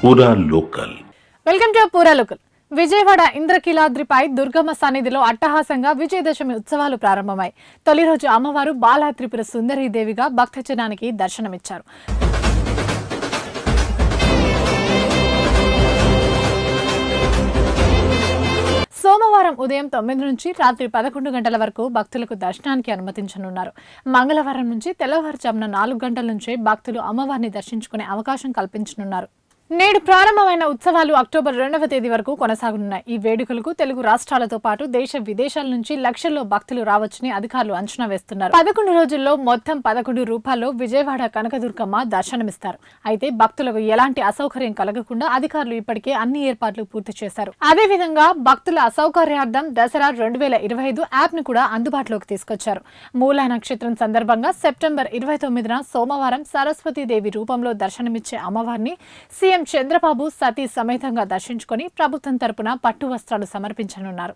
పూరా local. Welcome to పూరా local. Vijayawada ఇంద్రకీలాద్రిపై దుర్గమ్మ సన్నిధిలో అట్టహాసంగా విజయదశమి ఉత్సవాలు ప్రారంభమై తొలి రోజు అమ్మవారు బాలా త్రిపుర సుందరీదేవిగా భక్తజనానికి దర్శనమిచ్చారు. సోమవారం ఉదయం 9 నుంచి రాత్రి 11 గంటల వరకు భక్తులకు దర్శనానికి అనుమతించనున్నారు. మంగళవారం నుంచి తెల్లవారుజామున 4 గంటల నుంచే భక్తులు అమ్మవారిని దర్శించుకునే అవకాశం కల్పించనున్నారు. నేడు ప్రారంభమైన ఉత్సవాలు అక్టోబర్ 2వ తేదీ వరకు కొనసాగనున్నాయి. ఈ వేడుకలకు తెలుగు రాష్ట్రాలతో పాటు దేశ విదేశాల నుంచి లక్షల్లో భక్తులు రావచ్చని అధికారులు అంచనా వేస్తున్నారు. 11 రోజుల్లో మొత్తం 11 రూపాల్లో విజయవాడ కనకదుర్గమ్మ దర్శనమిస్తారు. అయితే భక్తులకు ఎలాంటి అసౌకర్యం కలగకుండా అధికారులు ఇప్పటికే అన్ని ఏర్పాట్లు పూర్తి చేశారు. అదేవిధంగా భక్తుల అసౌకర్యార్థం దసరా 2025 యాప్ ను కూడా అందుబాటులోకి తీసుకొచ్చారు. మూలా నక్షత్రం సందర్భంగా సెప్టెంబర్ 29న సోమవారం సరస్వతీదేవి రూపంలో దర్శనమిచ్చే అమ్మవారిని సీఎం చంద్రబాబు సతీ సమేతంగా దర్శించుకొని ప్రభుత్వం తరపున పట్టు వస్త్రాలు సమర్పించనున్నారు.